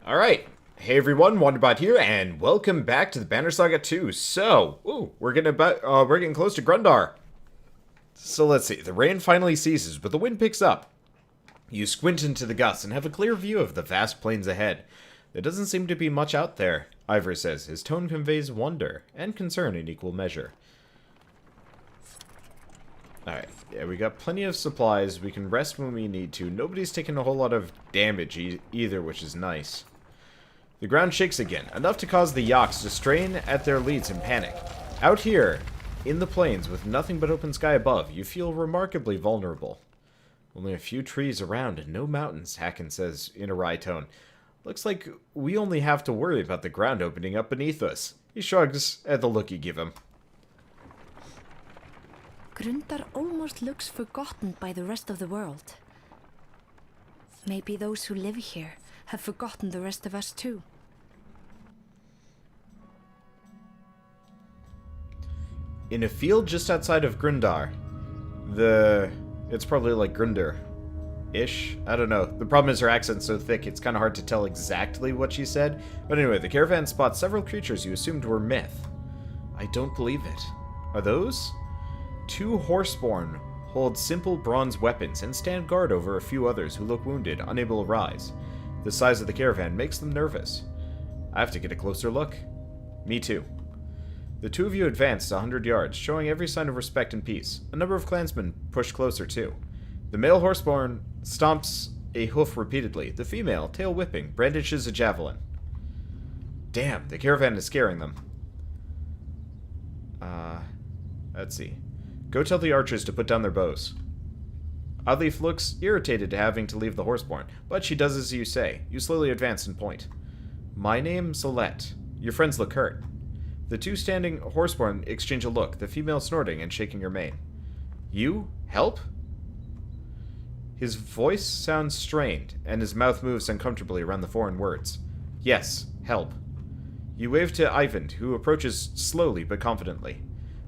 Alright, hey everyone, Wanderbot here, and welcome back to the Banner Saga 2. So, we're getting close to Grundar. So let's see, the rain finally ceases, but the wind picks up. You squint into the gusts and have a clear view of the vast plains ahead. There doesn't seem to be much out there, Ivor says. His tone conveys wonder and concern in equal measure. Alright, yeah, we got plenty of supplies. We can rest when we need to. Nobody's taking a whole lot of damage either, which is nice. The ground shakes again, enough to cause the yaks to strain at their leads in panic. Out here, in the plains, with nothing but open sky above, you feel remarkably vulnerable. Only a few trees around and no mountains, Hacken says in a wry tone. Looks like we only have to worry about the ground opening up beneath us. He shrugs at the look you give him. Grundar almost looks forgotten by the rest of the world. Maybe those who live here have forgotten the rest of us too. In a field just outside of Grundar, it's probably like Grundar-ish? I don't know. The problem is her accent's so thick, it's kind of hard to tell exactly what she said. But anyway, the caravan spots several creatures you assumed were myth. I don't believe it. Are those? Two horseborn hold simple bronze weapons and stand guard over a few others who look wounded, unable to rise. The size of the caravan makes them nervous. I have to get a closer look. Me too. The two of you advance 100 yards, showing every sign of respect and peace. A number of clansmen push closer too. The male horseborn stomps a hoof repeatedly. The female, tail whipping, brandishes a javelin. Damn, the caravan is scaring them. Let's see. Go tell the archers to put down their bows. Oddleaf looks irritated at having to leave the horseborn, but she does as you say. You slowly advance and point. My name's Alette. Your friends look hurt. The two standing horseborn exchange a look, the female snorting and shaking her mane. You? Help? His voice sounds strained, and his mouth moves uncomfortably around the foreign words. Yes, help. You wave to Ivan, who approaches slowly but confidently.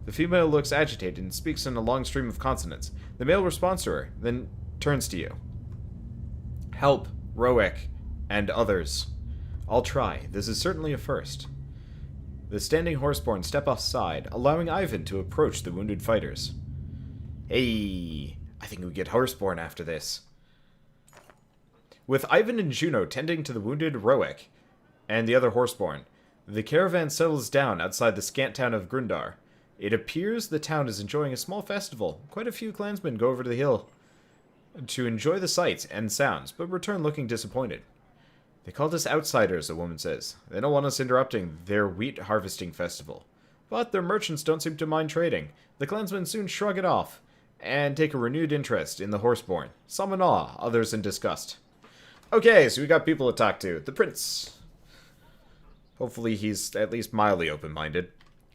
The female looks agitated and speaks in a long stream of consonants. The male responds to her, then turns to you. Help, Roek, and others. I'll try. This is certainly a first. The standing horseborn step aside, allowing Ivan to approach the wounded fighters. Hey, I think we get horseborn after this. With Ivan and Juno tending to the wounded Roek and the other horseborn, the caravan settles down outside the scant town of Grundar. It appears the town is enjoying a small festival. Quite a few clansmen go over to the hill to enjoy the sights and sounds, but return looking disappointed. They called us outsiders, a woman says. They don't want us interrupting their wheat harvesting festival. But their merchants don't seem to mind trading. The clansmen soon shrug it off and take a renewed interest in the horseborn. Some in awe, others in disgust. Okay, so we got people to talk to. The prince. Hopefully he's at least mildly open-minded.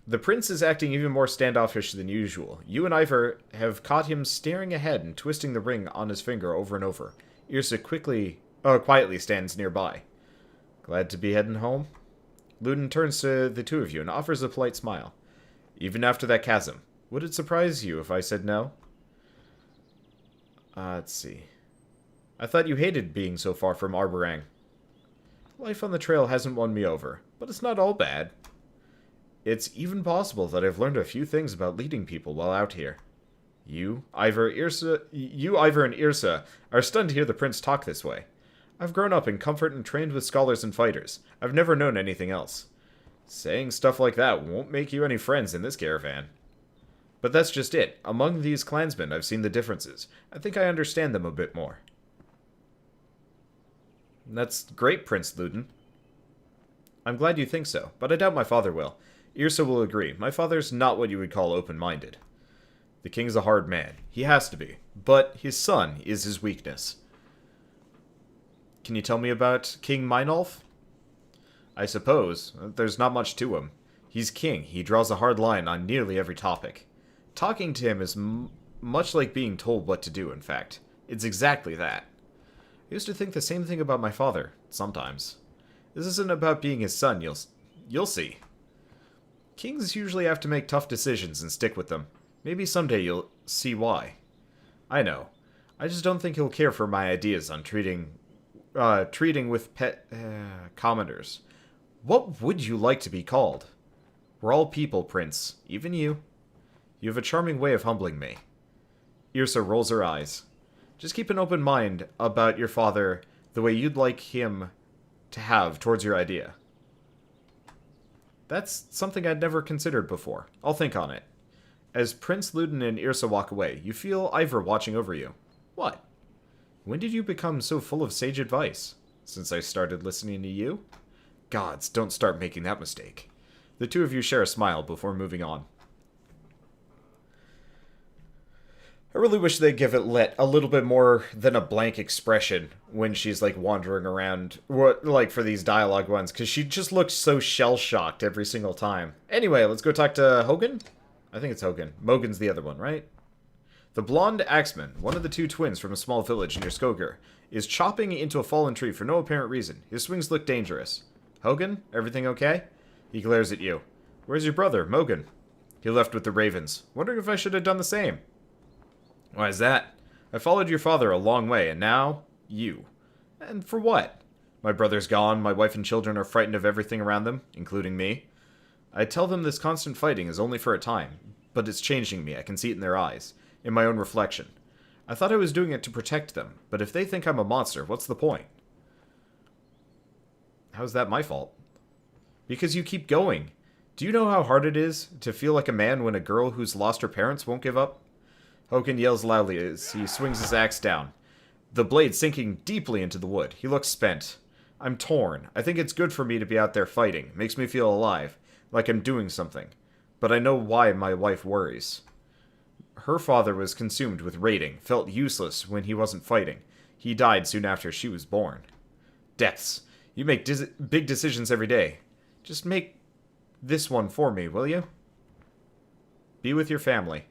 The prince is acting even more standoffish than usual. You and Ivor have caught him staring ahead and twisting the ring on his finger over and over. Yrsa quietly stands nearby. Glad to be heading home? Ludin turns to the two of you and offers a polite smile. Even after that chasm, would it surprise you if I said no? Let's see. I thought you hated being so far from Arborang. Life on the trail hasn't won me over, but it's not all bad. It's even possible that I've learned a few things about leading people while out here. You, Ivor, and Yrsa are stunned to hear the prince talk this way. I've grown up in comfort and trained with scholars and fighters. I've never known anything else. Saying stuff like that won't make you any friends in this caravan. But that's just it. Among these clansmen, I've seen the differences. I think I understand them a bit more. That's great, Prince Ludin. I'm glad you think so, but I doubt my father will. Yrsa will agree. My father's not what you would call open-minded. The king's a hard man. He has to be. But his son is his weakness. Can you tell me about King Meinolf? I suppose. There's not much to him. He's king. He draws a hard line on nearly every topic. Talking to him is much like being told what to do, in fact. It's exactly that. I used to think the same thing about my father, sometimes. This isn't about being his son, you'll see. Kings usually have to make tough decisions and stick with them. Maybe someday you'll see why. I know. I just don't think he'll care for my ideas on treating treating with pet commenters. What would you like to be called? We're all people, Prince. Even you. You have a charming way of humbling me. Yrsa rolls her eyes. Just keep an open mind about your father the way you'd like him to have towards your idea. That's something I'd never considered before. I'll think on it. As Prince Luden and Yrsa walk away, you feel Ivor watching over you. What? When did you become so full of sage advice? Since I started listening to you? Gods, don't start making that mistake. The two of you share a smile before moving on. I really wish they'd give Alette a little bit more than a blank expression when she's, like, wandering around, like, for these dialogue ones, because she just looks so shell-shocked every single time. Anyway, let's go talk to Hogan? I think it's Hogan. Mogan's the other one, right? The blonde axeman, one of the two twins from a small village near Skoger, is chopping into a fallen tree for no apparent reason. His swings look dangerous. Hogan, everything okay? He glares at you. Where's your brother, Mogan? He left with the ravens. Wondering if I should have done the same. Why is that? I followed your father a long way, and now, you. And for what? My brother's gone, my wife and children are frightened of everything around them, including me. I tell them this constant fighting is only for a time, but it's changing me, I can see it in their eyes, in my own reflection. I thought I was doing it to protect them, but if they think I'm a monster, what's the point? How's that my fault? Because you keep going. Do you know how hard it is to feel like a man when a girl who's lost her parents won't give up? Hogan yells loudly as he swings his axe down, the blade sinking deeply into the wood. He looks spent. I'm torn. I think it's good for me to be out there fighting. Makes me feel alive, like I'm doing something. But I know why my wife worries. Her father was consumed with raiding, felt useless when he wasn't fighting. He died soon after she was born. Deaths. You make big decisions every day. Just make this one for me, will you? Be with your family.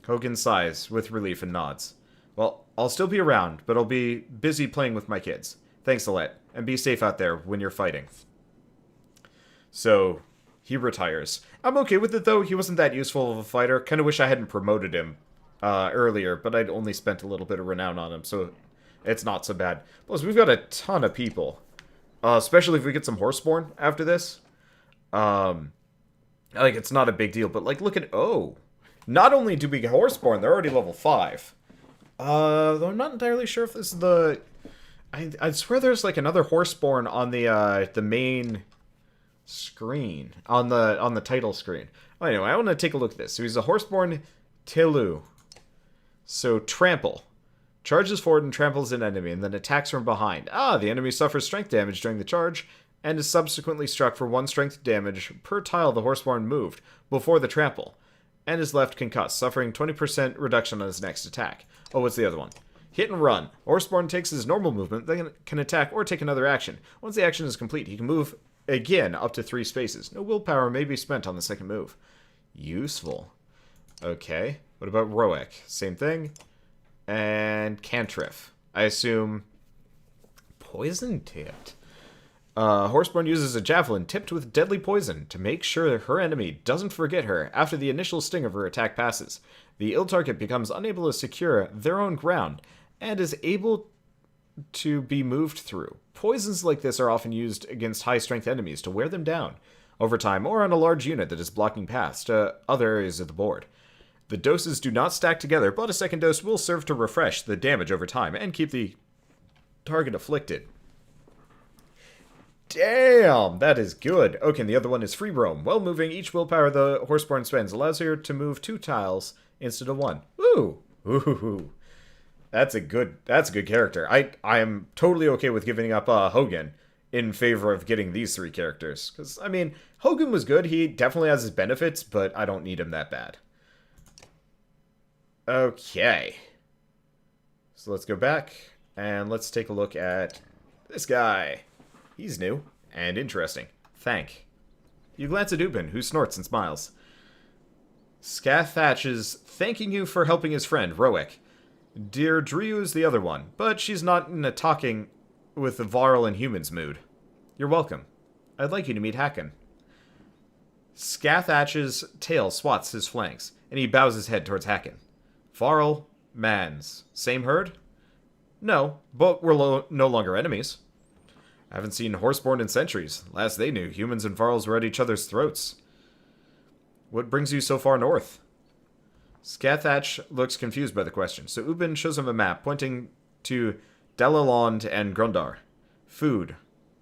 Hogan sighs with relief and nods. Well, I'll still be around, but I'll be busy playing with my kids. Thanks, Alette, and be safe out there when you're fighting. So, he retires. I'm okay with it, though. He wasn't that useful of a fighter. Kind of wish I hadn't promoted him earlier, but I'd only spent a little bit of renown on him, so it's not so bad. Plus, we've got a ton of people. Especially if we get some Horseborn after this. Like, it's not a big deal, but, like, look at... Oh... Not only do we get Horseborn, they're already level 5. Though I'm not entirely sure if this is the... I swear there's like another Horseborn on the main screen. On the title screen. Well, anyway, I want to take a look at this. So he's a Horseborn Telu. So, Trample. Charges forward and tramples an enemy, and then attacks from behind. The enemy suffers strength damage during the charge, and is subsequently struck for 1 strength damage per tile the Horseborn moved before the trample. And is left concussed, suffering 20% reduction on his next attack. Oh, what's the other one? Hit and run. Horseborn takes his normal movement, then can attack or take another action. Once the action is complete, he can move again up to 3 spaces. No willpower may be spent on the second move. Useful. Okay. What about Roek? Same thing. And Cantrip. I assume... Poison tipped. Horseborn uses a javelin tipped with deadly poison to make sure her enemy doesn't forget her after the initial sting of her attack passes. The ill target becomes unable to secure their own ground and is able to be moved through. Poisons like this are often used against high-strength enemies to wear them down over time or on a large unit that is blocking paths to other areas of the board. The doses do not stack together, but a second dose will serve to refresh the damage over time and keep the target afflicted. Damn, that is good. Okay, and the other one is Free Roam. While moving, each willpower the Horseborn spends allows her to move 2 tiles instead of 1. Ooh. Ooh. That's a good character. I am totally okay with giving up Hogan in favor of getting these 3 characters. Because, I mean, Hogan was good. He definitely has his benefits, but I don't need him that bad. Okay. So let's go back, and let's take a look at this guy. He's new and interesting. Thank. You glance at Ubin, who snorts and smiles. Skathatch is thanking you for helping his friend, Roek. Dear Driu's the other one, but she's not in a talking with the Varl and humans mood. You're welcome. I'd like you to meet Hakon. Skathatch's tail swats his flanks, and he bows his head towards Hakon. Varl, Mans. Same herd? No, but we're no longer enemies. I haven't seen Horseborn in centuries. Last they knew, humans and Varls were at each other's throats. What brings you so far north? Scathach looks confused by the question, so Ubin shows him a map pointing to Dalaland and Grundar. Food.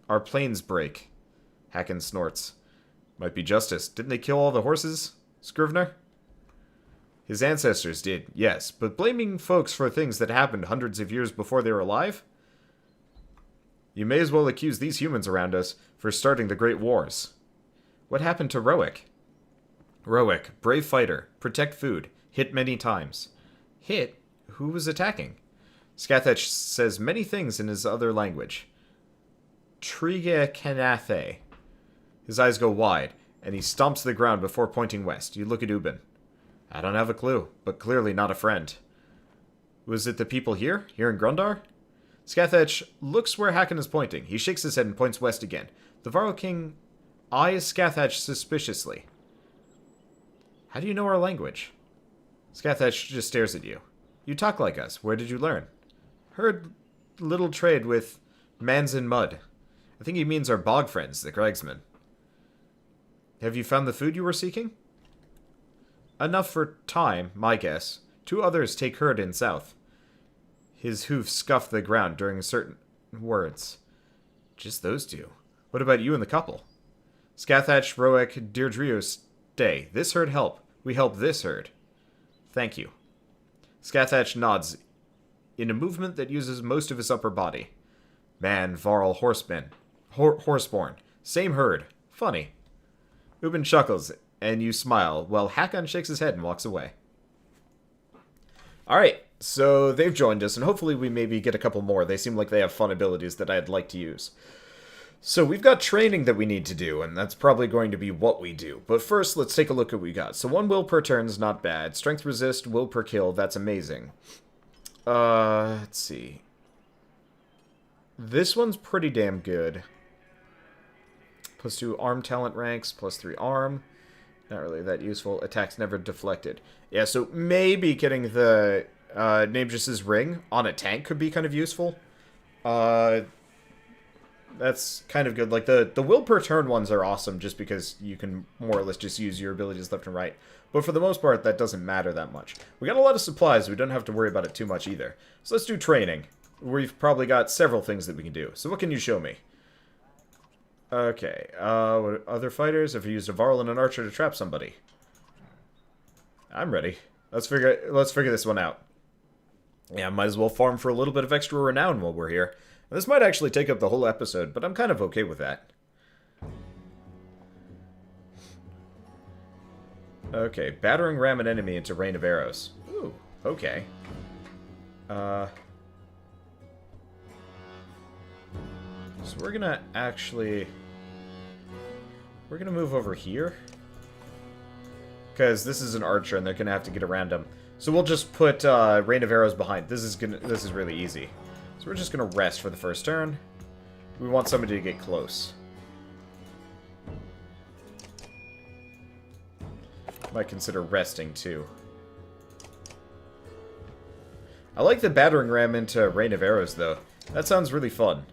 Our planes break. Hakon snorts. Might be justice. Didn't they kill all the horses, Scrivener? His ancestors did, yes, but blaming folks for things that happened hundreds of years before they were alive? You may as well accuse these humans around us for starting the Great Wars. What happened to Roic? Roic, brave fighter, protect food, hit many times. Hit? Who was attacking? Scathach says many things in his other language. Triga Canathe. His eyes go wide, and he stomps the ground before pointing west. You look at Ubin. I don't have a clue, but clearly not a friend. Was it the people here? Here in Grundar? Scathach looks where Hakon is pointing. He shakes his head and points west again. The Varl King eyes Scathach suspiciously. How do you know our language? Scathach just stares at you. You talk like us. Where did you learn? Heard little trade with Mans in Mud. I think he means our bog friends, the Cragsmen. Have you found the food you were seeking? Enough for time, my guess. 2 others take herd in south. His hoofs scuff the ground during certain words. Just those 2. What about you and the couple? Scathach, Roic, Deirdrio, stay. This herd help. We help this herd. Thank you. Scathach nods in a movement that uses most of his upper body. Man, Varl, horseman. Horseborn. Same herd. Funny. Ubin chuckles, and you smile, while Hakon shakes his head and walks away. Alright, so they've joined us, and hopefully we maybe get a couple more. They seem like they have fun abilities that I'd like to use. So we've got training that we need to do, and that's probably going to be what we do. But first, let's take a look at what we got. So 1 will per turn is not bad. Strength resist, will per kill, that's amazing. Let's see. This one's pretty damn good. +2 arm talent ranks, +3 arm. Not really that useful. Attacks never deflected. Yeah, so maybe getting the Namegis' ring on a tank could be kind of useful. That's kind of good. Like, the will per turn ones are awesome just because you can more or less just use your abilities left and right. But for the most part, that doesn't matter that much. We got a lot of supplies. We don't have to worry about it too much either. So let's do training. We've probably got several things that we can do. So what can you show me? Okay, what other fighters? Have you used a Varl and an archer to trap somebody? I'm ready. Let's figure this one out. Yeah, might as well farm for a little bit of extra renown while we're here. And this might actually take up the whole episode, but I'm kind of okay with that. Okay, battering ram an enemy into rain of arrows. Ooh, okay. So we're gonna actually... We're gonna move over here. Because this is an archer and they're gonna have to get around him. So we'll just put rain of arrows behind. This is really easy. So we're just gonna rest for the first turn. We want somebody to get close. Might consider resting too. I like the battering ram into rain of arrows though. That sounds really fun.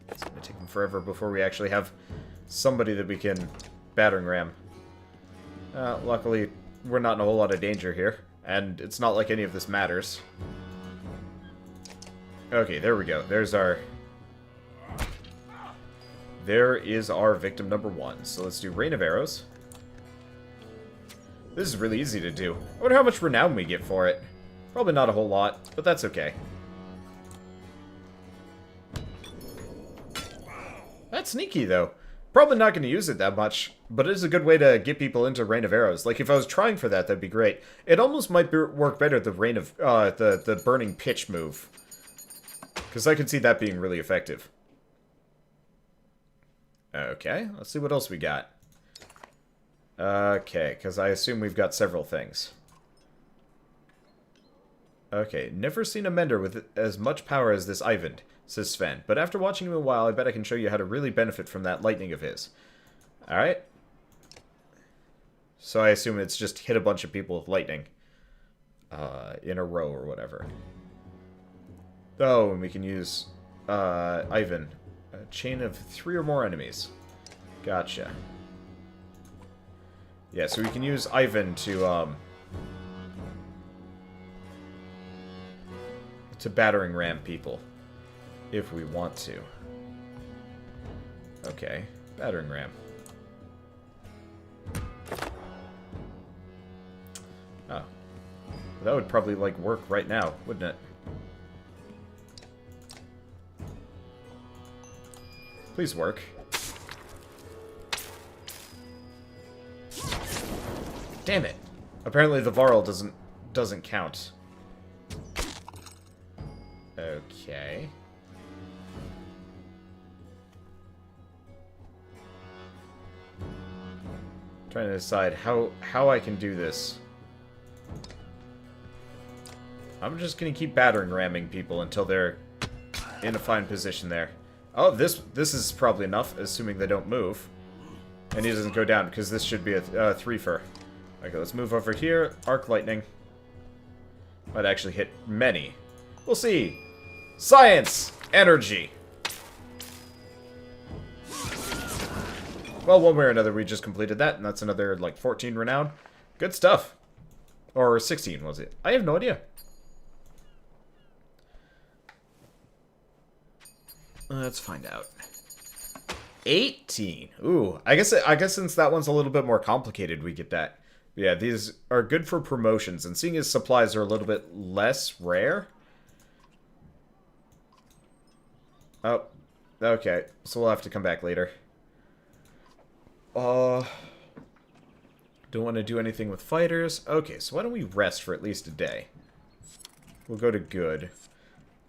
It's going to take them forever before we actually have somebody that we can battering ram. Luckily, we're not in a whole lot of danger here, and it's not like any of this matters. Okay, there we go. There is our victim number 1. So let's do rain of arrows. This is really easy to do. I wonder how much renown we get for it. Probably not a whole lot, but that's okay. That's sneaky, though. Probably not going to use it that much, but it is a good way to get people into rain of arrows. Like, if I was trying for that, that'd be great. It almost might work better, the rain of, the burning pitch move. Because I could see that being really effective. Okay, let's see what else we got. Okay, because I assume we've got several things. Okay, never seen a mender with as much power as this Eyvind, says Sven. But after watching him a while, I bet I can show you how to really benefit from that lightning of his. Alright. So I assume it's just hit a bunch of people with lightning. In a row or whatever. Oh, and we can use Ivan. A chain of 3 or more enemies. Gotcha. Yeah, so we can use Ivan to battering ram people. If we want to. Okay. Battering ram. Oh. That would probably, like, work right now, wouldn't it? Please work. Damn it. Apparently the Varl doesn't count. Okay. Trying to decide how I can do this. I'm just gonna keep battering ramming people until they're in a fine position there. Oh, this is probably enough, assuming they don't move. And he doesn't go down, because this should be a 3-fer. Okay, let's move over here. Arc lightning. Might actually hit many. We'll see. Science! Energy! Well, one way or another, we just completed that, and that's another, like, 14 renown. Good stuff. Or 16, was it? I have no idea. Let's find out. 18. Ooh, I guess since that one's a little bit more complicated, we get that. Yeah, these are good for promotions, and seeing as supplies are a little bit less rare. Oh, okay. So we'll have to come back later. Don't want to do anything with fighters. Okay, so why don't we rest for at least a day? We'll go to good.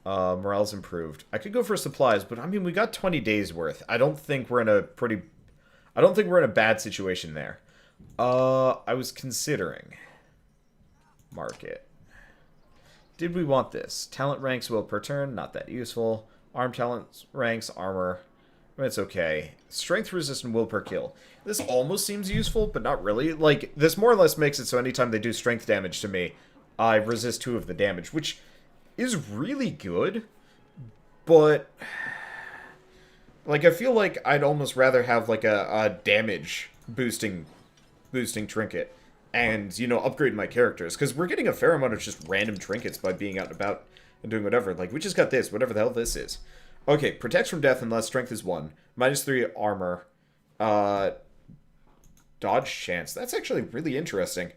Morale's improved. I could go for supplies, but I mean, we got 20 days worth. I don't think we're in a bad situation there. I was considering market. Did we want this? Talent ranks will per turn, not that useful. Arm talent ranks, armor. It's okay. Strength resistant will per kill. This almost seems useful, but not really. Like, this more or less makes it so anytime they do strength damage to me, I resist 2 of the damage, which is really good, but like, I feel like I'd almost rather have like a damage boosting trinket and, you know, upgrade my characters, because we're getting a fair amount of just random trinkets by being out and about and doing whatever. Like, we just got this, whatever the hell this is. Okay, protects from death unless strength is 1. -3 armor. Dodge chance. That's actually really interesting.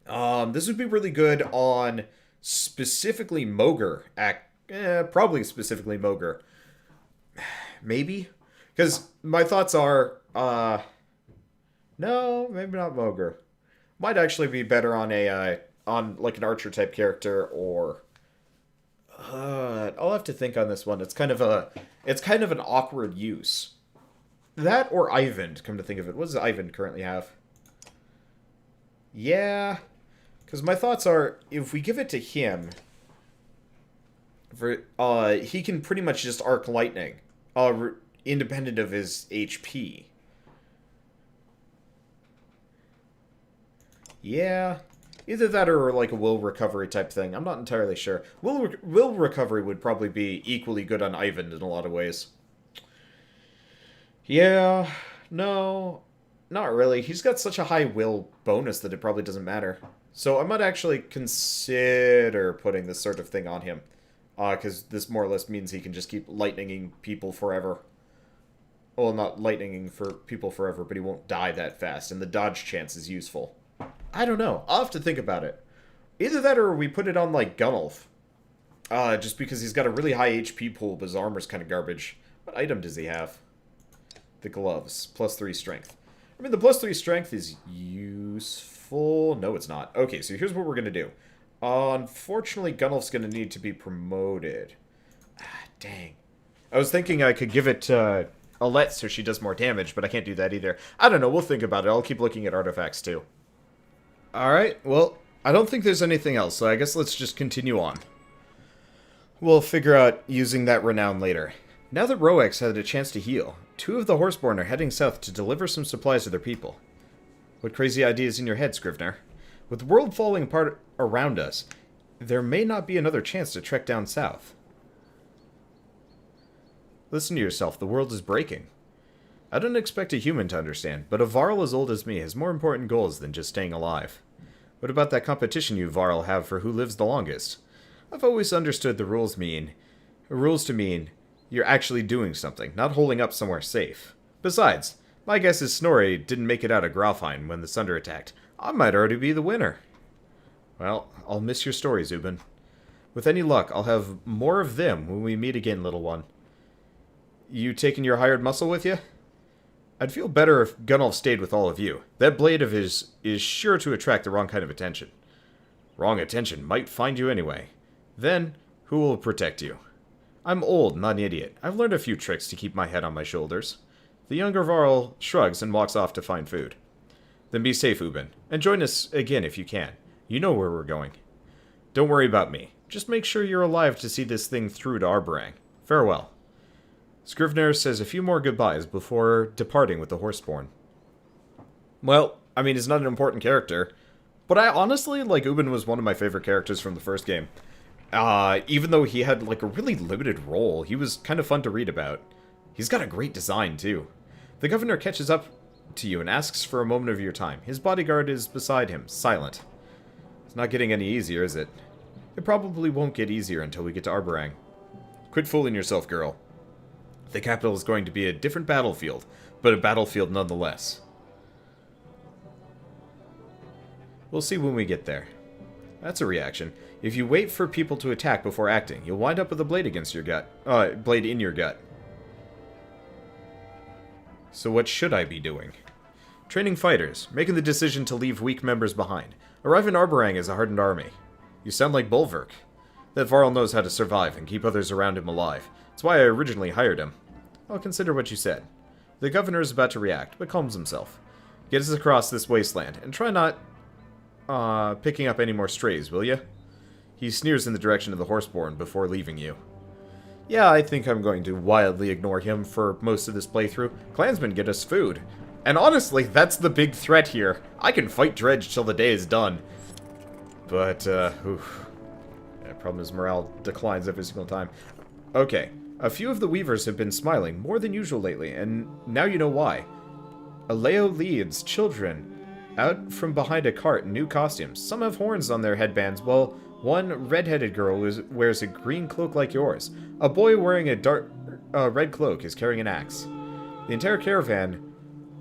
This would be really good on specifically Mogre. Probably specifically Mogre. Maybe? Because my thoughts are, no, maybe not Mogre. Might actually be better on on like an archer type character, or I'll have to think on this one. It's kind of an awkward use. That or Ivan, come to think of it. What does Ivan currently have? Yeah, because my thoughts are, if we give it to him, he can pretty much just arc lightning, independent of his HP. Yeah, either that or like a will recovery type thing. I'm not entirely sure. Will recovery would probably be equally good on Ivan in a lot of ways. Yeah, no, not really. He's got such a high will bonus that it probably doesn't matter. So I might actually consider putting this sort of thing on him. Because this more or less means he can just keep lightninging people forever. Well, not lightninging for people forever, but he won't die that fast, and the dodge chance is useful. I don't know. I'll have to think about it. Either that or we put it on, like, Gunnulf. Just because he's got a really high HP pool, but his armor's kind of garbage. What item does he have? The gloves. +3 strength. I mean, the +3 strength is useful. No, it's not. Okay, so here's what we're going to do. Unfortunately, Gunnulf's going to need to be promoted. Dang. I was thinking I could give it to Alette so she does more damage, but I can't do that either. I don't know. We'll think about it. I'll keep looking at artifacts, too. Alright, well, I don't think there's anything else, so I guess let's just continue on. We'll figure out using that renown later. Now that Roex had a chance to heal, 2 of the Horseborn are heading south to deliver some supplies to their people. What crazy idea is in your head, Scrivener? With the world falling apart around us, there may not be another chance to trek down south. Listen to yourself, the world is breaking. I don't expect a human to understand, but a Varl as old as me has more important goals than just staying alive. What about that competition you Varl have for who lives the longest? I've always understood the rules to mean you're actually doing something, not holding up somewhere safe. Besides, my guess is Snorri didn't make it out of Grafheim when the Sunder attacked. I might already be the winner. Well, I'll miss your stories, Ubin. With any luck, I'll have more of them when we meet again, little one. You taking your hired muscle with you? I'd feel better if Gunnulf stayed with all of you. That blade of his is sure to attract the wrong kind of attention. Wrong attention might find you anyway. Then, who will protect you? I'm old, not an idiot. I've learned a few tricks to keep my head on my shoulders. The younger Varl shrugs and walks off to find food. Then be safe, Ubin, and join us again if you can. You know where we're going. Don't worry about me. Just make sure you're alive to see this thing through to Arberang. Farewell. Scrivener says a few more goodbyes before departing with the Horseborn. Well, I mean, he's not an important character, but I honestly, like, Ubin was one of my favorite characters from the first game. Even though he had, like, a really limited role, he was kind of fun to read about. He's got a great design, too. The governor catches up to you and asks for a moment of your time. His bodyguard is beside him, silent. It's not getting any easier, is it? It probably won't get easier until we get to Arberang. Quit fooling yourself, girl. The capital is going to be a different battlefield, but a battlefield nonetheless. We'll see when we get there. That's a reaction. If you wait for people to attack before acting, you'll wind up with a blade against your gut. Blade in your gut. So what should I be doing? Training fighters, making the decision to leave weak members behind. Arrive in Arberang as a hardened army. You sound like Bolverk. That Varl knows how to survive and keep others around him alive. That's why I originally hired him. I'll consider what you said. The governor is about to react, but calms himself. Get us across this wasteland, and try not picking up any more strays, will you? He sneers in the direction of the Horseborn before leaving you. Yeah, I think I'm going to wildly ignore him for most of this playthrough. Clansmen get us food. And honestly, that's the big threat here. I can fight Dredge till the day is done. But, oof. Yeah, problem is morale declines every single time. Okay, a few of the Weavers have been smiling more than usual lately, and now you know why. Aleo leads children out from behind a cart in new costumes. Some have horns on their headbands, while one red-headed girl wears a green cloak like yours. A boy wearing a dark red cloak is carrying an axe. The entire caravan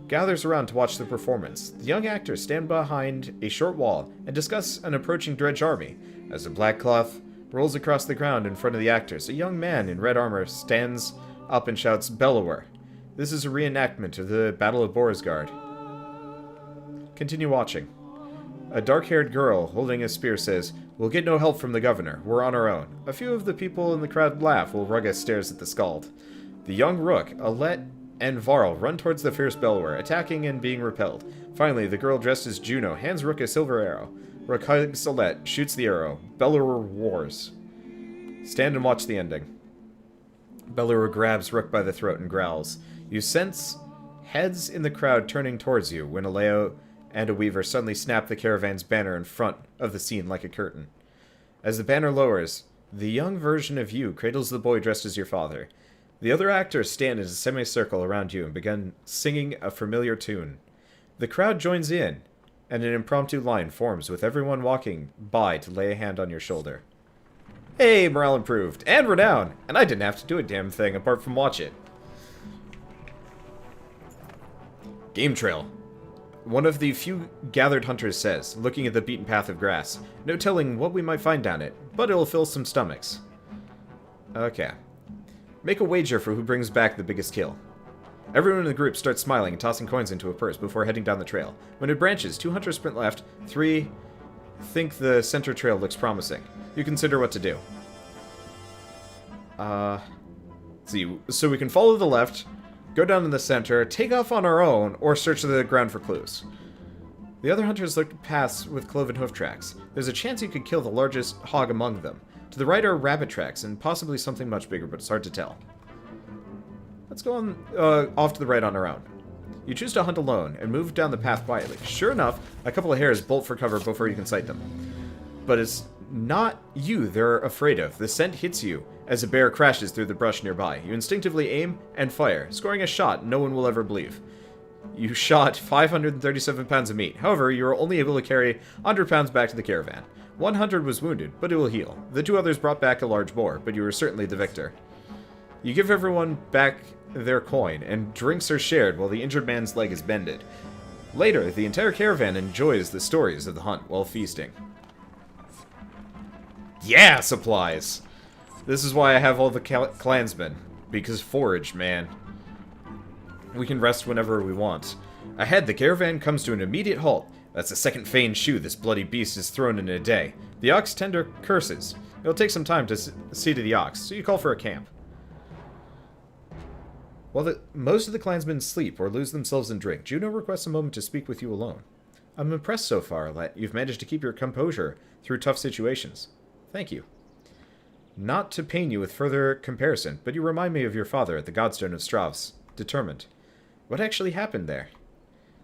gathers around to watch the performance. The young actors stand behind a short wall and discuss an approaching Dredge army. As the black cloth rolls across the ground in front of the actors, a young man in red armor stands up and shouts, "Bellower." This is a reenactment of the Battle of Borisgard. Continue watching. A dark-haired girl holding a spear says, "We'll get no help from the governor. We're on our own." A few of the people in the crowd laugh while Rugga stares at the Skald. The young Rook, Alette, and Varl run towards the fierce Bellower, attacking and being repelled. Finally, the girl dressed as Juno hands Rook a silver arrow. Rook hugs Alette, shoots the arrow. Bellower roars. Stand and watch the ending. Bellower grabs Rook by the throat and growls. You sense heads in the crowd turning towards you when Aleo and a Weaver suddenly snap the caravan's banner in front of the scene like a curtain. As the banner lowers, the young version of you cradles the boy dressed as your father. The other actors stand in a semicircle around you and begin singing a familiar tune. The crowd joins in, and an impromptu line forms with everyone walking by to lay a hand on your shoulder. Hey, morale improved, and we're down, and I didn't have to do a damn thing apart from watch it. Game trail. One of the few gathered hunters says, looking at the beaten path of grass. No telling what we might find down it, but it'll fill some stomachs. Okay. Make a wager for who brings back the biggest kill. Everyone in the group starts smiling and tossing coins into a purse before heading down the trail. When it branches, 2 hunters sprint left, 3 think the center trail looks promising. You consider what to do. Let's see. So we can follow the left, go down in the center, take off on our own, or search the ground for clues. The other hunters look paths with cloven hoof tracks. There's a chance you could kill the largest hog among them. To the right are rabbit tracks, and possibly something much bigger, but it's hard to tell. Let's go on off to the right on our own. You choose to hunt alone, and move down the path quietly. Sure enough, a couple of hares bolt for cover before you can sight them. But it's not you they're afraid of. The scent hits you as a bear crashes through the brush nearby. You instinctively aim and fire, scoring a shot no one will ever believe. You shot 537 pounds of meat. However, you were only able to carry 100 pounds back to the caravan. 100 was wounded, but it will heal. The 2 others brought back a large boar, but you were certainly the victor. You give everyone back their coin, and drinks are shared while the injured man's leg is bended. Later, the entire caravan enjoys the stories of the hunt while feasting. Yeah, supplies! This is why I have all the clansmen. Because forage, man. We can rest whenever we want. Ahead, the caravan comes to an immediate halt. That's the second feigned shoe this bloody beast has thrown in a day. The ox tender curses. It'll take some time to see to the ox, so you call for a camp. While most of the clansmen sleep or lose themselves in drink, Juno requests a moment to speak with you alone. I'm impressed so far, Alette. You've managed to keep your composure through tough situations. Thank you. Not to pain you with further comparison, but you remind me of your father at the Godstone of Stravs. Determined. What actually happened there?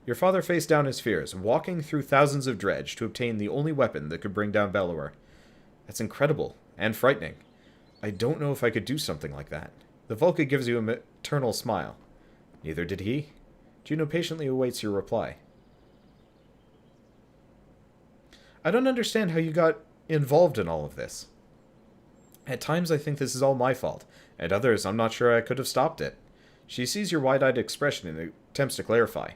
Your father faced down his fears, walking through thousands of dredge to obtain the only weapon that could bring down Bellower. That's incredible, and frightening. I don't know if I could do something like that. The Vulca gives you a maternal smile. Neither did he. Juno patiently awaits your reply. I don't understand how you got involved in all of this. At times I think this is all my fault. At others, I'm not sure I could have stopped it. She sees your wide-eyed expression and attempts to clarify.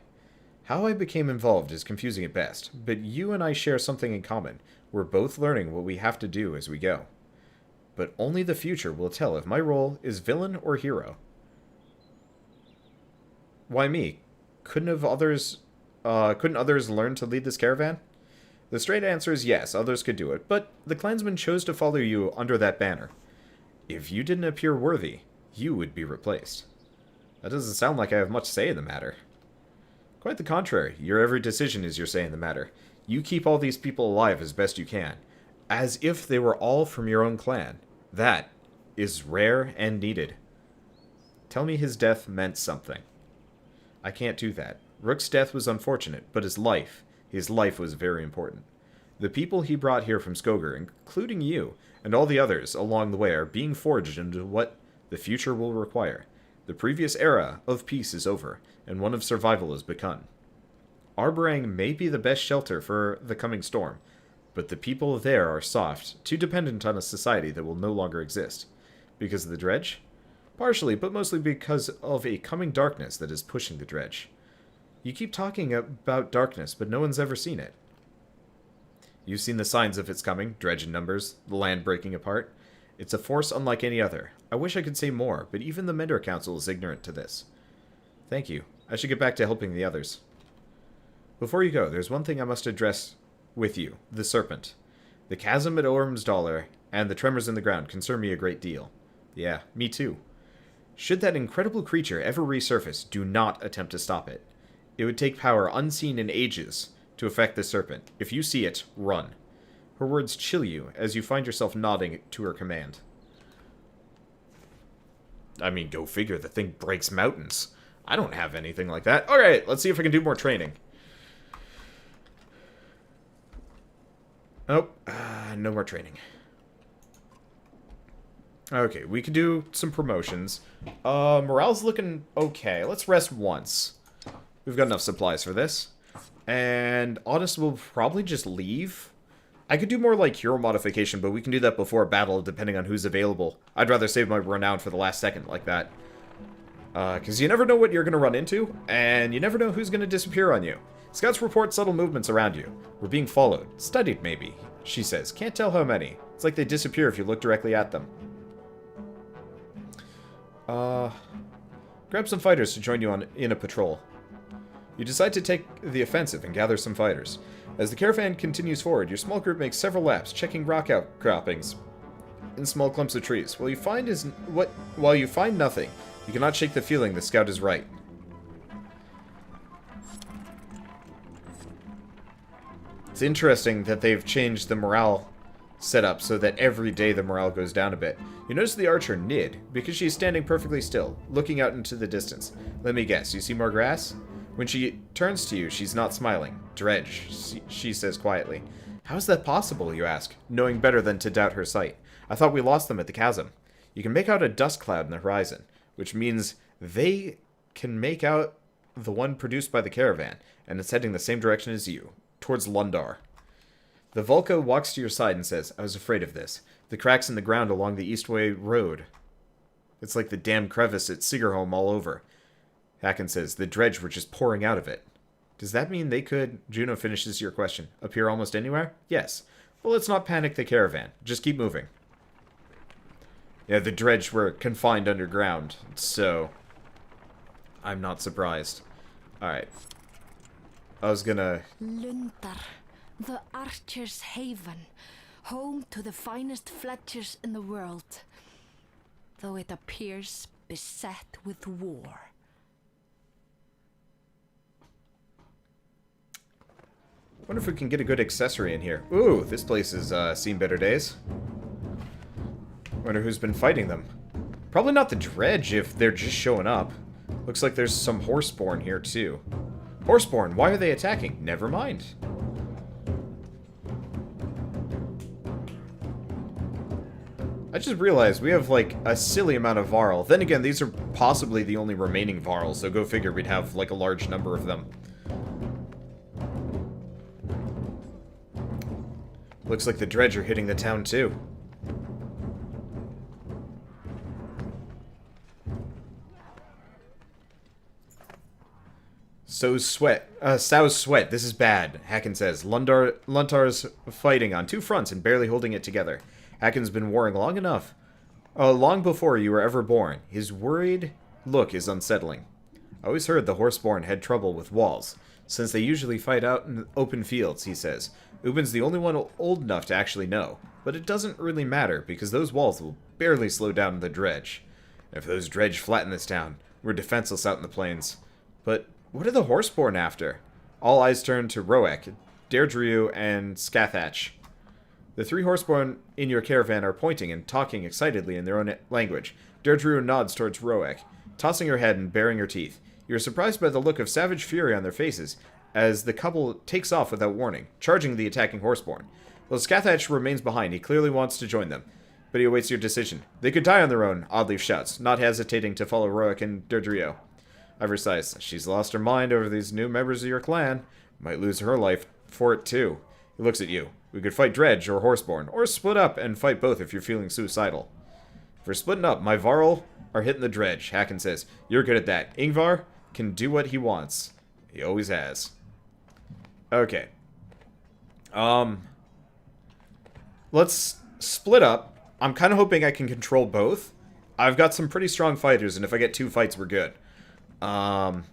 How I became involved is confusing at best, but you and I share something in common. We're both learning what we have to do as we go. But only the future will tell if my role is villain or hero. Why me? Couldn't others learn to lead this caravan? The straight answer is yes, others could do it, but the clansmen chose to follow you under that banner. If you didn't appear worthy, you would be replaced. That doesn't sound like I have much say in the matter. Quite the contrary, your every decision is your say in the matter. You keep all these people alive as best you can, as if they were all from your own clan. That is rare and needed. Tell me his death meant something. I can't do that. Rook's death was unfortunate, but his life was very important. The people he brought here from Skogar, including you, and all the others along the way, are being forged into what the future will require. The previous era of peace is over, and one of survival has begun. Arborang may be the best shelter for the coming storm, but the people there are soft, too dependent on a society that will no longer exist. Because of the dredge? Partially, but mostly because of a coming darkness that is pushing the dredge. You keep talking about darkness, but no one's ever seen it. You've seen the signs of its coming, dredge in numbers, the land breaking apart. It's a force unlike any other. I wish I could say more, but even the Mender Council is ignorant to this. Thank you. I should get back to helping the others. Before you go, there's one thing I must address with you, the Serpent. The chasm at Ormsdollar and the tremors in the ground concern me a great deal. Yeah, me too. Should that incredible creature ever resurface, do not attempt to stop it. It would take power unseen in ages to affect the Serpent. If you see it, run. Her words chill you as you find yourself nodding to her command. I mean, go figure, the thing breaks mountains. I don't have anything like that. Alright, let's see if I can do more training. Nope, no more training. Okay, we could do some promotions. Morale's looking okay. Let's rest once. We've got enough supplies for this. And Honest will probably just leave. I could do more like hero modification, but we can do that before a battle depending on who's available. I'd rather save my renown for the last second like that. Because you never know what you're going to run into, and you never know who's going to disappear on you. Scouts report subtle movements around you. We're being followed. Studied, maybe, she says. Can't tell how many. It's like they disappear if you look directly at them. Grab some fighters to join you in a patrol. You decide to take the offensive and gather some fighters. As the caravan continues forward, your small group makes several laps, checking rock outcroppings in small clumps of trees. While you find nothing, you cannot shake the feeling the scout is right. It's interesting that they've changed the morale setup so that every day the morale goes down a bit. You notice the archer Nid, because she is standing perfectly still, looking out into the distance. Let me guess, you see more grass? When she turns to you, she's not smiling. Dredge, she says quietly. How is that possible, you ask, knowing better than to doubt her sight? I thought we lost them at the chasm. You can make out a dust cloud in the horizon, which means they can make out the one produced by the caravan, and it's heading the same direction as you, towards Lundar. The Volca walks to your side and says, I was afraid of this. The cracks in the ground along the Eastway Road. It's like the damn crevice at Sigerholm all over. Hakon says, the dredge were just pouring out of it. Does that mean they could, Juno finishes your question, appear almost anywhere? Yes. Well, let's not panic the caravan. Just keep moving. Yeah, the dredge were confined underground, so I'm not surprised. Alright. I was gonna... Lundar, the Archer's Haven, home to the finest fletchers in the world, though it appears beset with war. Wonder if we can get a good accessory in here. Ooh, this place has seen better days. Wonder who's been fighting them. Probably not the dredge if they're just showing up. Looks like there's some horseborn here too. Horseborn, why are they attacking? Never mind. I just realized we have like a silly amount of Varl. Then again, these are possibly the only remaining Varl, so go figure we'd have like a large number of them. Looks like the dredge are hitting the town too. Sow's sweat. This is bad, Hakon says. Luntar's fighting on two fronts and barely holding it together. Hakon's been warring long enough. Long before you were ever born. His worried look is unsettling. I always heard the Horseborn had trouble with walls, since they usually fight out in open fields, he says. Ubin's the only one old enough to actually know, but it doesn't really matter, because those walls will barely slow down the dredge. If those dredge flatten this town, we're defenseless out in the plains. But what are the Horseborn after? All eyes turn to Roek, Deirdre, and Scathach. The three Horseborn in your caravan are pointing and talking excitedly in their own language. Deirdre nods towards Roek, tossing her head and baring her teeth. You are surprised by the look of savage fury on their faces, as the couple takes off without warning, charging the attacking Horseborn. While Scathach remains behind, he clearly wants to join them, but he awaits your decision. They could die on their own, Oddleaf shouts, not hesitating to follow Roek and Deirdre. Ivor sighs. She's lost her mind over these new members of your clan. Might lose her life for it, too. He looks at you. We could fight Dredge or Horseborn, or split up and fight both if you're feeling suicidal. If we're splitting up, my Varl are hitting the Dredge, Hakon says. You're good at that. Ingvar can do what he wants. He always has. Okay. Let's split up. I'm kind of hoping I can control both. I've got some pretty strong fighters, and if I get 2 fights, we're good. Now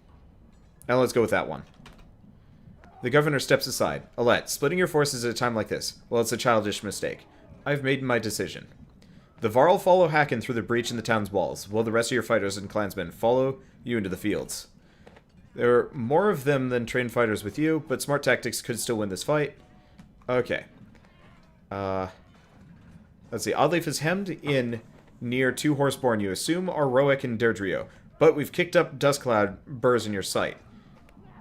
let's go with that one. The governor steps aside. Alette, splitting your forces at a time like this, well, it's a childish mistake. I've made my decision. The Varl follow Hakon through the breach in the town's walls, while the rest of your fighters and clansmen follow you into the fields. There are more of them than trained fighters with you, but smart tactics could still win this fight. Okay. Let's see. Oddleaf is hemmed in near 2 Horseborn you assume are Roek and Deirdre, but we've kicked up dust cloud burrs in your sight.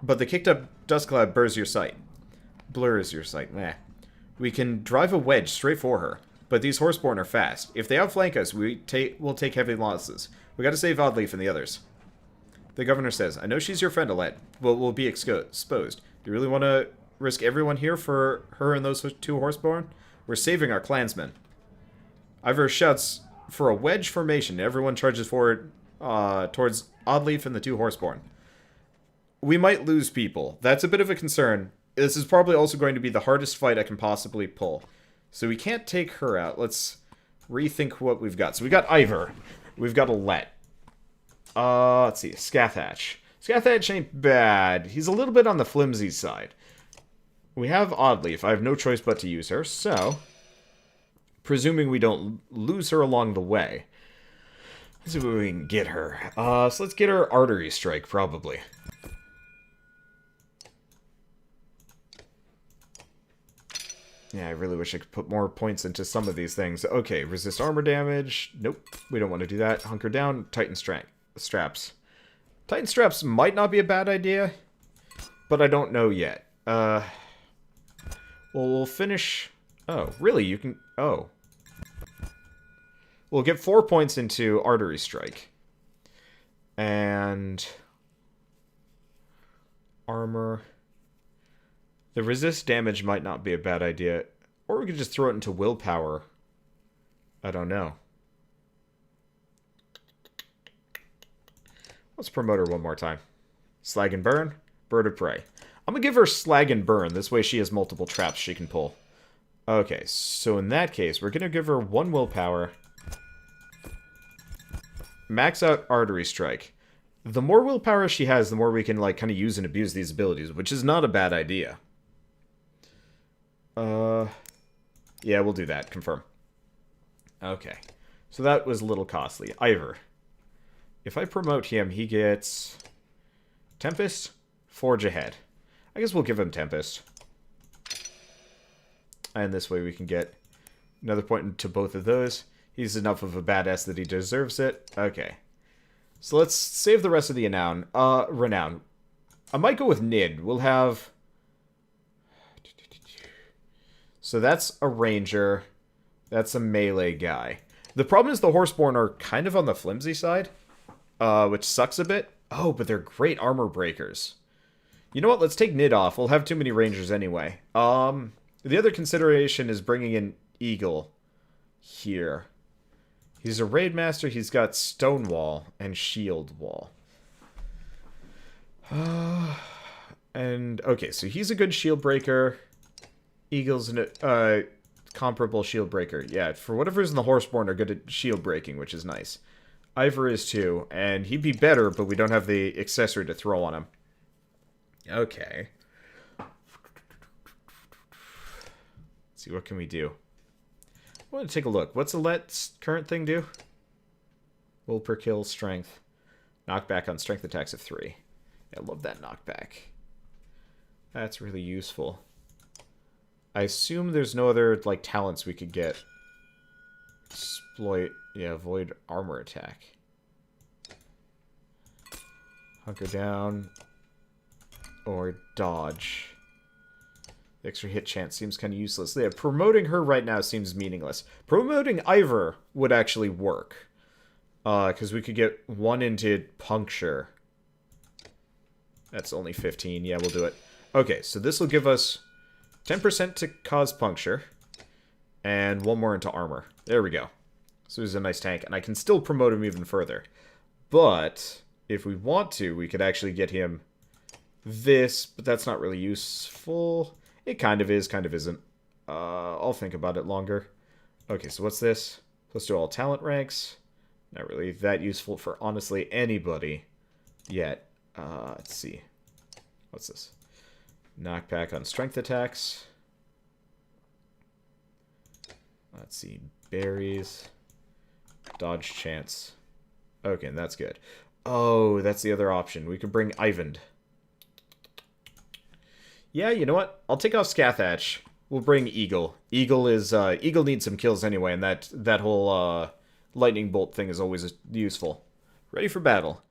But the kicked up dust cloud blurs your sight. Meh. We can drive a wedge straight for her, but these Horseborn are fast. If they outflank us, we'll take heavy losses. We gotta save Oddleaf and the others. The governor says, I know she's your friend, Alette, but we'll be exposed. Do you really want to risk everyone here for her and those 2 Horseborn? We're saving our clansmen. Ivor shouts for a wedge formation. Everyone charges forward towards Oddleaf and the 2 Horseborn. We might lose people. That's a bit of a concern. This is probably also going to be the hardest fight I can possibly pull. So we can't take her out. Let's rethink what we've got. So we got Ivor. We've got Alette. Let's see. Scathach. Scathach ain't bad. He's a little bit on the flimsy side. We have Oddleaf. I have no choice but to use her, so presuming we don't lose her along the way. Let's see what we can get her. So let's get her Artery Strike, probably. Yeah, I really wish I could put more points into some of these things. Okay, resist armor damage. Nope, we don't want to do that. Hunker down. Titan straps. Titan straps might not be a bad idea, but I don't know yet. Well, we'll finish... Oh, really? You can... Oh. We'll get 4 points into Artery Strike. And... Armor. The resist damage might not be a bad idea. Or we could just throw it into Willpower. I don't know. Let's promote her one more time. Slag and Burn. Bird of Prey. I'm going to give her Slag and Burn. This way she has multiple traps she can pull. Okay, so in that case, we're going to give her 1 willpower. Max out Artery Strike. The more willpower she has, the more we can, like, kind of use and abuse these abilities, which is not a bad idea. Yeah, we'll do that. Confirm. Okay. So that was a little costly. Ivor. If I promote him, he gets... Tempest, Forge Ahead. I guess we'll give him Tempest. And this way we can get another point into both of those. He's enough of a badass that he deserves it. Okay. So let's save the rest of the renown. I might go with Nid. We'll have... So that's a ranger. That's a melee guy. The problem is the Horseborn are kind of on the flimsy side, which sucks a bit. Oh, but they're great armor breakers. You know what? Let's take Nid off. We'll have too many rangers anyway. The other consideration is bringing in Eagle here. He's a raid master. He's got Stonewall and Shield Wall. And, okay, so he's a good shield breaker. Eagle's a comparable shield breaker. Yeah, for whatever reason, the Horseborn are good at shield breaking, which is nice. Ivor is too, and he'd be better, but we don't have the accessory to throw on him. Okay. Let's see, what can we do? I want to take a look. What's Alette's current thing do? Will per kill, strength. Knockback on strength attacks of 3. Yeah, I love that knockback. That's really useful. I assume there's no other, like, talents we could get. Exploit, yeah, avoid armor attack. Hunker down. Or dodge. The extra hit chance seems kind of useless. Yeah, promoting her right now seems meaningless. Promoting Ivor would actually work. Because we could get 1 into puncture. That's only 15. Yeah, we'll do it. Okay, so this will give us 10% to cause puncture. And 1 more into armor. There we go. So he's a nice tank. And I can still promote him even further. But if we want to, we could actually get him this. But that's not really useful. It kind of is, kind of isn't. I'll think about it longer. Okay, so what's this? Let's do all talent ranks. Not really that useful for, honestly, anybody yet. Let's see. What's this? Knockback on strength attacks. Let's see. Berries. Dodge chance. Okay, and that's good. Oh, that's the other option. We could bring Ivand. Yeah, you know what? I'll take off Scathach. We'll bring Eagle. Eagle is Eagle needs some kills anyway, and that whole lightning bolt thing is always useful. Ready for battle.